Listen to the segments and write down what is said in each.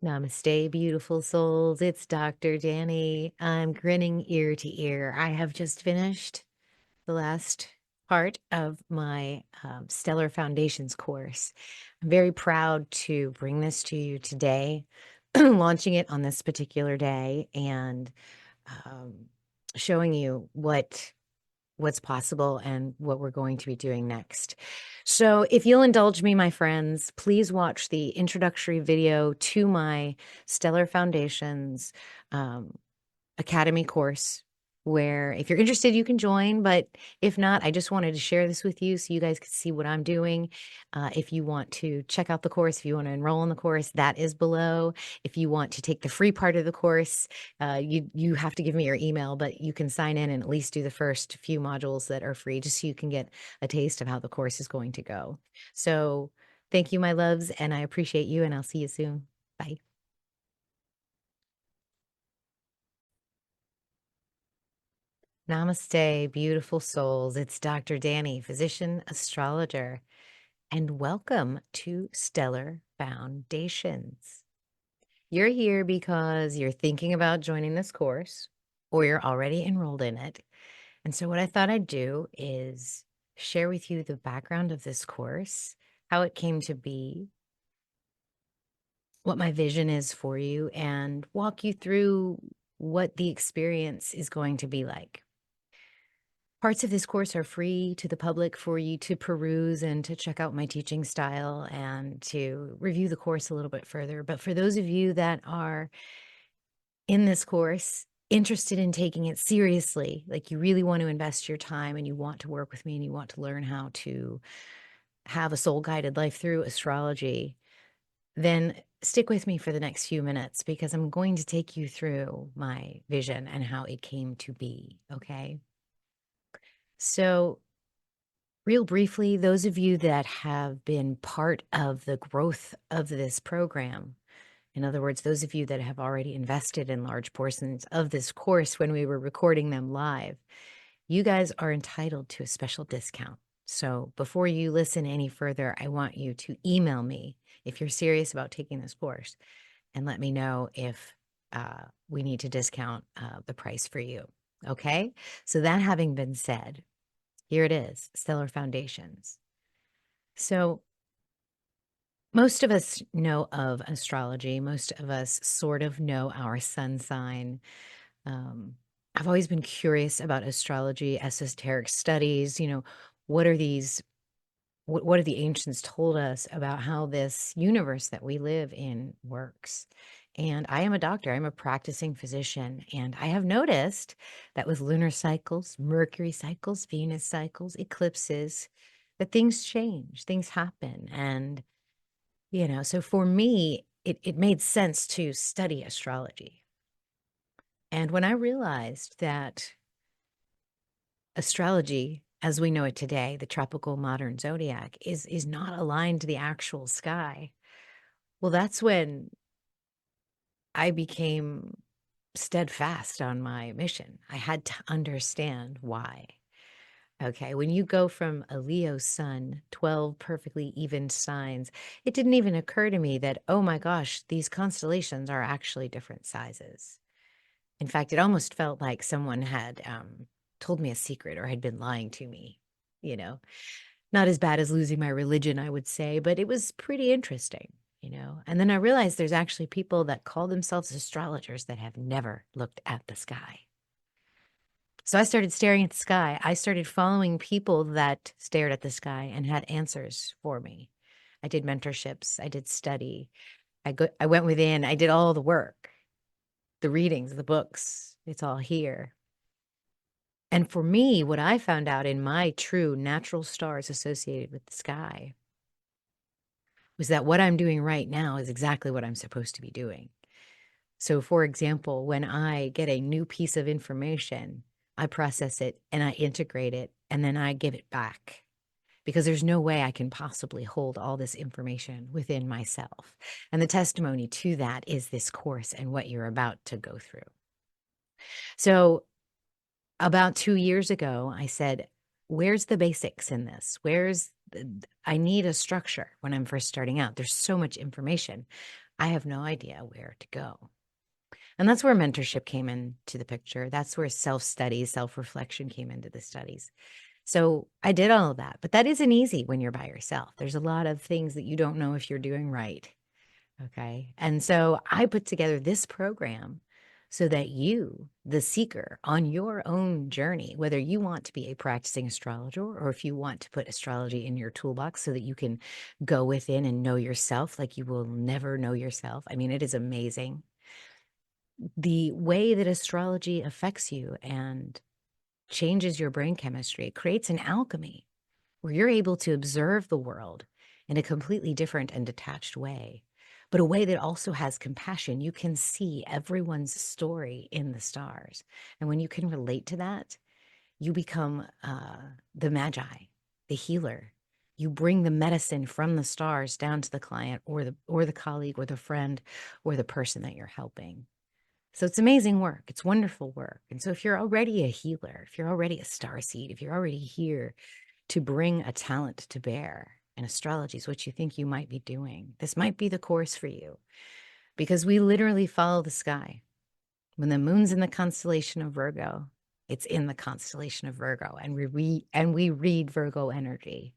Namaste, beautiful souls. It's Dr. Danny. I'm grinning ear to ear. I have just finished the last part of my Stellar Foundations course. I'm very proud to bring this to you today, launching it on this particular day and um, showing you what's possible and what we're going to be doing next. So if you'll indulge me, my friends, please watch the introductory video to my Stellar Foundations um, Academy course, where if you're interested, you can join. But if not, I just wanted to share this with you so you guys could see what I'm doing. If you want to check out the course, if you want to enroll in the course, that is below. If you want to take the free part of the course, you have to give me your email, but you can sign in and at least do the first few modules that are free, just so you can get a taste of how the course is going to go. So thank you, my loves, and I appreciate you, and I'll see you soon. Bye. Namaste, beautiful souls. It's Dr. Danny, physician astrologer, and welcome to Stellar Foundations. You're here because you're thinking about joining this course or you're already enrolled in it. And so, what I thought I'd do is share with you the background of this course, how it came to be, what my vision is for you, and walk you through what the experience is going to be like. Parts of this course are free to the public for you to peruse and to check out my teaching style and to review the course a little bit further. But for those of you that are in this course, interested in taking it seriously, like you really want to invest your time and you want to work with me and you want to learn how to have a soul-guided life through astrology, then stick with me for the next few minutes because I'm going to take you through my vision and how it came to be, okay? So real briefly, those of you that have been part of the growth of this program, in other words, those of you that have already invested in large portions of this course when we were recording them live, you guys are entitled to a special discount. So before you listen any further, I want you to email me if you're serious about taking this course and let me know if we need to discount the price for you. Okay? So that having been said, here it is, Stellar Foundations. So most of us know of astrology. Most of us sort of know our sun sign. Um, I've always been curious about astrology, esoteric studies. What are these? What have the ancients told us about how this universe that we live in works? And I am a doctor. I'm a practicing physician, and I have noticed that with lunar cycles, Mercury cycles, Venus cycles, eclipses, that things change, things happen, and so for me, it made sense to study astrology. And when I realized that astrology, as we know it today, the tropical modern zodiac, is not aligned to the actual sky, well, that's when I became steadfast on my mission. I had to understand why. Okay, when you go from a Leo sun, 12 perfectly even signs, it didn't even occur to me that, oh my gosh, these constellations are actually different sizes. In fact, it almost felt like someone had told me a secret or had been lying to me, you know. Not as bad as losing my religion, I would say, but it was pretty interesting. And then I realized there's actually people that call themselves astrologers that have never looked at the sky. So I started staring at the sky. I started following people that stared at the sky and had answers for me. I did mentorships. I did study. I went within. I did all the work, the readings, the books. It's all here. And for me, what I found out in my true natural stars associated with the sky was that what I'm doing right now is exactly what I'm supposed to be doing. So, for example, when I get a new piece of information, I process it and I integrate it and then I give it back because there's no way I can possibly hold all this information within myself. And the testimony to that is this course and what you're about to go through. So, about 2 years ago, I said, where's the basics in this? I need a structure when I'm first starting out. There's so much information. I have no idea where to go. And that's where mentorship came into the picture. That's where self-study, self-reflection came into the studies. So I did all of that, but that isn't easy when you're by yourself. There's a lot of things that you don't know if you're doing right. Okay. And so I put together this program so that you, the seeker, on your own journey, whether you want to be a practicing astrologer or if you want to put astrology in your toolbox so that you can go within and know yourself like you will never know yourself. I mean, it is amazing the way that astrology affects you and changes your brain chemistry. It creates an alchemy where you're able to observe the world in a completely different and detached way, but a way that also has compassion. You can see everyone's story in the stars. And when you can relate to that, you become the magi, the healer. You bring the medicine from the stars down to the client or the colleague or the friend or the person that you're helping. So it's amazing work. It's wonderful work. And so if you're already a healer, if you're already a starseed, if you're already here to bring a talent to bear, and astrology is what you think you might be doing, this might be the course for you because we literally follow the sky. When the moon's in the constellation of Virgo, it's in the constellation of Virgo, and we read Virgo energy,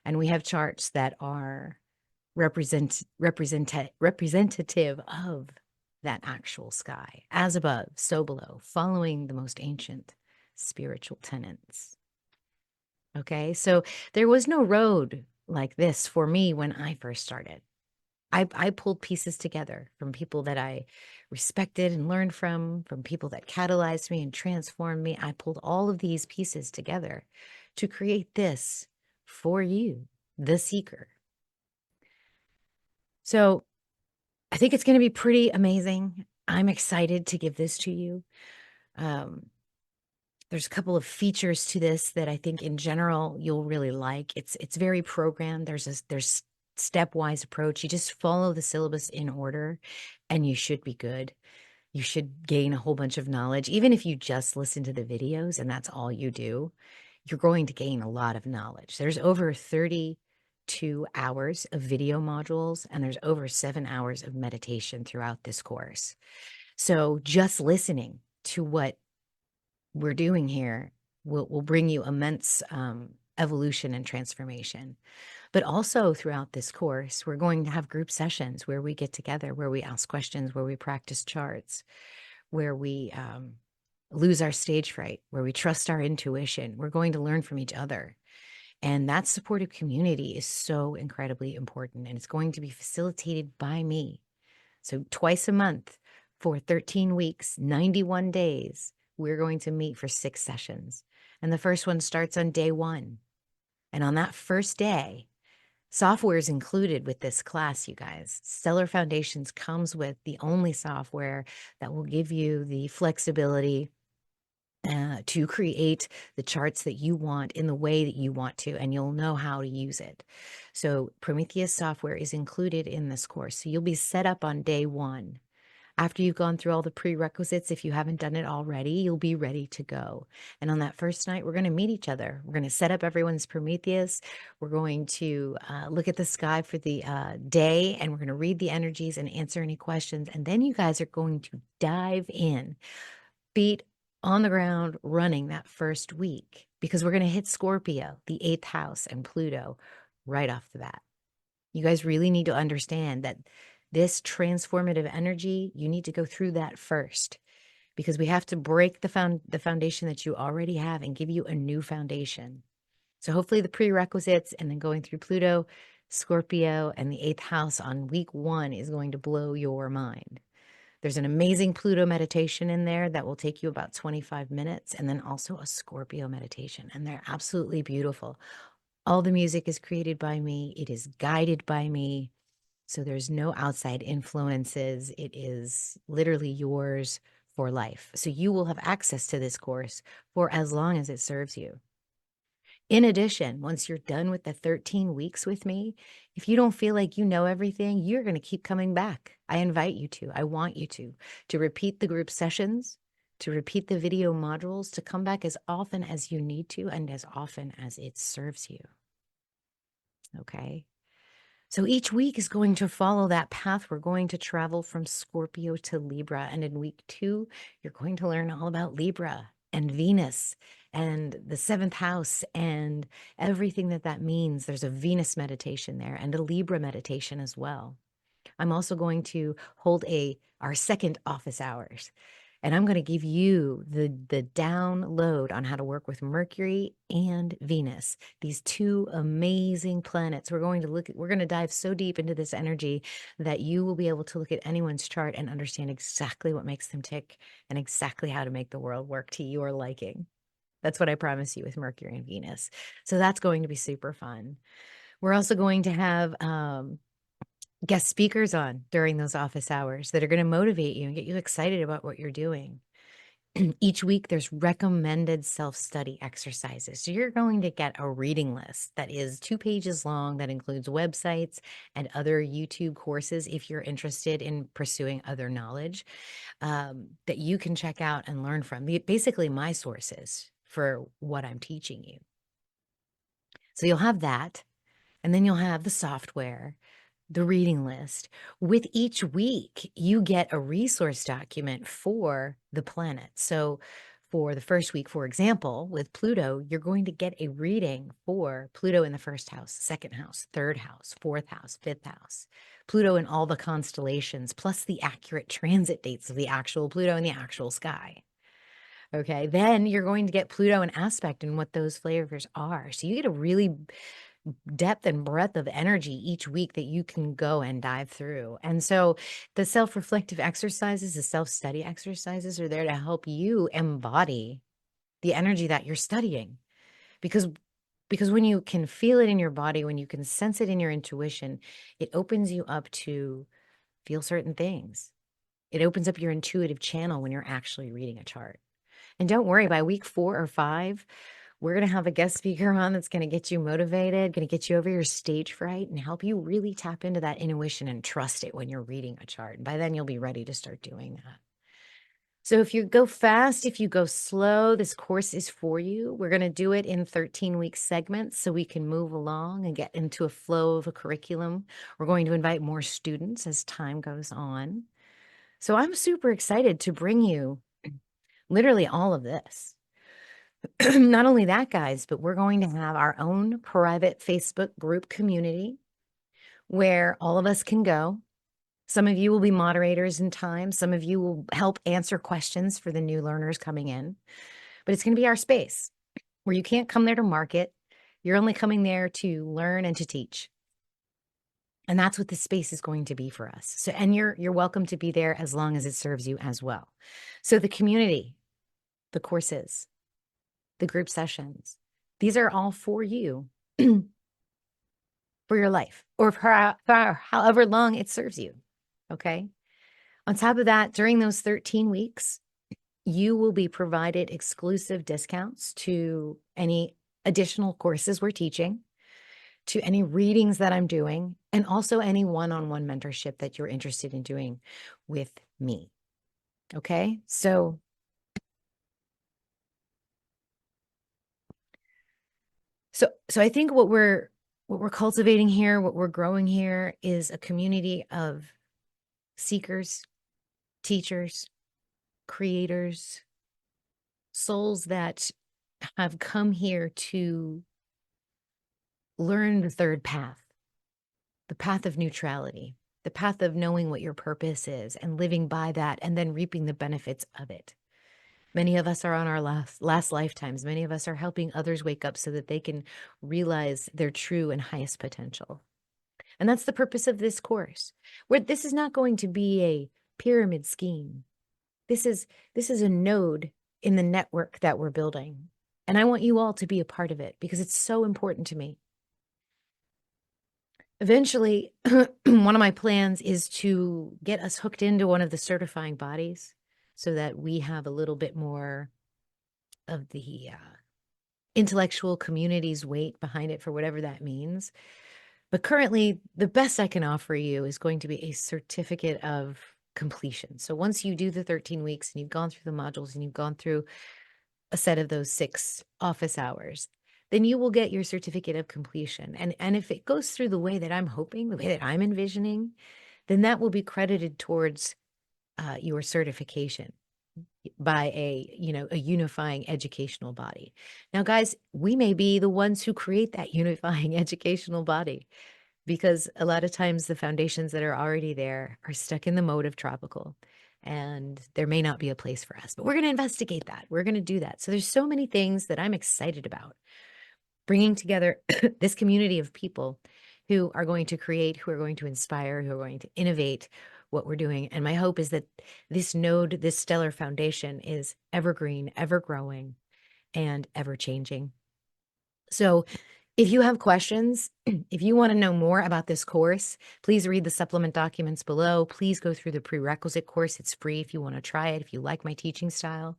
and we have charts that are representative of that actual sky, as above, so below, following the most ancient spiritual tenets. Okay, so there was no road like this for me when I first started. I pulled pieces together from people that I respected and learned from people that catalyzed me and transformed me. I pulled all of these pieces together to create this for you, the seeker. So I think it's going to be pretty amazing. I'm excited to give this to you. Um, there's a couple of features to this that I think in general you'll really like. It's very programmed. There's stepwise approach. You just follow the syllabus in order and you should be good. You should gain a whole bunch of knowledge. Even if you just listen to the videos and that's all you do, you're going to gain a lot of knowledge. There's over 32 hours of video modules and there's over 7 hours of meditation throughout this course. So just listening to what we're doing here will bring you immense evolution and transformation. But also throughout this course, we're going to have group sessions where we get together, where we ask questions, where we practice charts, where we lose our stage fright, where we trust our intuition. We're going to learn from each other. And that supportive community is so incredibly important. And it's going to be facilitated by me. So twice a month for 13 weeks, 91 days, we're going to meet for 6 sessions. And the first one starts on day 1. And on that first day, software is included with this class, you guys. Stellar Foundations comes with the only software that will give you the flexibility to create the charts that you want in the way that you want to, and you'll know how to use it. So Prometheus software is included in this course. So you'll be set up on day 1. After you've gone through all the prerequisites, if you haven't done it already, you'll be ready to go. And on that first night, we're going to meet each other. We're going to set up everyone's Prometheus. We're going to look at the sky for the day, and we're going to read the energies and answer any questions. And then you guys are going to dive in, feet on the ground, running that first week, because we're going to hit Scorpio, the 8th house, and Pluto right off the bat. You guys really need to understand that this transformative energy, you need to go through that first, because we have to break the foundation that you already have and give you a new foundation. So hopefully the prerequisites and then going through Pluto, Scorpio, and the 8th house on week 1 is going to blow your mind. There's an amazing Pluto meditation in there that will take you about 25 minutes, and then also a Scorpio meditation, and they're absolutely beautiful. All the music is created by me. It is guided by me. So there's no outside influences. It is literally yours for life. So you will have access to this course for as long as it serves you. In addition, once you're done with the 13 weeks with me, if you don't feel like you know everything, you're going to keep coming back. I invite you to. I want you to repeat the group sessions, to repeat the video modules, to come back as often as you need to and as often as it serves you. Okay? So each week is going to follow that path. We're going to travel from Scorpio to Libra. And in week 2, you're going to learn all about Libra and Venus and the seventh house and everything that that means. There's a Venus meditation there and a Libra meditation as well. I'm also going to hold our second office hours. And I'm going to give you the download on how to work with Mercury and Venus, these two amazing planets. We're going to dive so deep into this energy that you will be able to look at anyone's chart and understand exactly what makes them tick and exactly how to make the world work to your liking. That's what I promise you with Mercury and Venus. So that's going to be super fun. We're also going to have guest speakers on during those office hours that are going to motivate you and get you excited about what you're doing. Each week, there's recommended self-study exercises. So you're going to get a reading list that is 2 pages long that includes websites and other YouTube courses if you're interested in pursuing other knowledge that you can check out and learn from. Basically, my sources for what I'm teaching you. So you'll have that, and then you'll have the software, the reading list. With each week, you get a resource document for the planet. So for the first week, for example, with Pluto, you're going to get a reading for Pluto in the first house, second house, third house, fourth house, fifth house, Pluto in all the constellations, plus the accurate transit dates of the actual Pluto in the actual sky. Okay, then you're going to get Pluto in aspect and what those flavors are. So you get a really depth and breadth of energy each week that you can go and dive through. And so the self-reflective exercises, the self-study exercises are there to help you embody the energy that you're studying. Because when you can feel it in your body, when you can sense it in your intuition, it opens you up to feel certain things. It opens up your intuitive channel when you're actually reading a chart. And don't worry, by week 4 or 5, we're going to have a guest speaker on that's going to get you motivated, going to get you over your stage fright and help you really tap into that intuition and trust it when you're reading a chart. And by then you'll be ready to start doing that. So if you go fast, if you go slow, this course is for you. We're going to do it in 13-week segments so we can move along and get into a flow of a curriculum. We're going to invite more students as time goes on. So I'm super excited to bring you literally all of this. Not only that, guys, but we're going to have our own private Facebook group community where all of us can go. Some of you will be moderators in time. Some of you will help answer questions for the new learners coming in. But it's going to be our space where you can't come there to market. You're only coming there to learn and to teach. And that's what this space is going to be for us. So, and you're welcome to be there as long as it serves you as well. So the community, the courses, the group sessions, these are all for you for your life or for however long it serves you. Okay. On top of that, during those 13 weeks, you will be provided exclusive discounts to any additional courses we're teaching, to any readings that I'm doing, and also any one-on-one mentorship that you're interested in doing with me. Okay. So I think what we're cultivating here, what we're growing here is a community of seekers, teachers, creators, souls that have come here to learn the third path, the path of neutrality, the path of knowing what your purpose is and living by that and then reaping the benefits of it. Many of us are on our last lifetimes. Many of us are helping others wake up so that they can realize their true and highest potential. And that's the purpose of this course, where this is not going to be a pyramid scheme. This is a node in the network that we're building. And I want you all to be a part of it because it's so important to me. Eventually, one of my plans is to get us hooked into one of the certifying bodies so that we have a little bit more of the intellectual community's weight behind it for whatever that means. But currently, the best I can offer you is going to be a certificate of completion. So once you do the 13 weeks and you've gone through the modules and you've gone through a set of those 6 office hours, then you will get your certificate of completion. And if it goes through the way that I'm hoping, the way that I'm envisioning, then that will be credited towards your certification by a unifying educational body. Now, guys, we may be the ones who create that unifying educational body because a lot of times the foundations that are already there are stuck in the mode of tropical, and there may not be a place for us, but we're going to investigate that. We're going to do that. So there's so many things that I'm excited about bringing together this community of people who are going to create, who are going to inspire, who are going to innovate what we're doing. And my hope is that this node, this stellar foundation is evergreen, ever growing, and ever changing. So if you have questions, if you want to know more about this course, please read the supplement documents below. Please go through the prerequisite course. It's free if you want to try it, if you like my teaching style.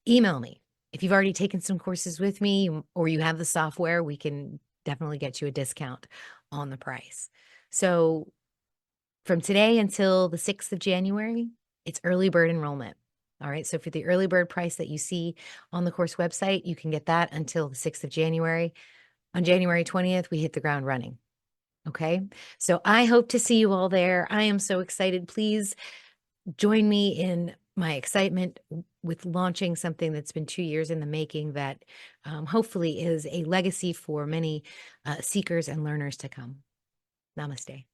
Email me. If you've already taken some courses with me or you have the software, we can definitely get you a discount on the price. So from today until the 6th of January, it's early bird enrollment. All right. So for the early bird price that you see on the course website, you can get that until the 6th of January. On January 20th, we hit the ground running. Okay. So I hope to see you all there. I am so excited. Please join me in my excitement with launching something that's been 2 years in the making that hopefully is a legacy for many seekers and learners to come. Namaste.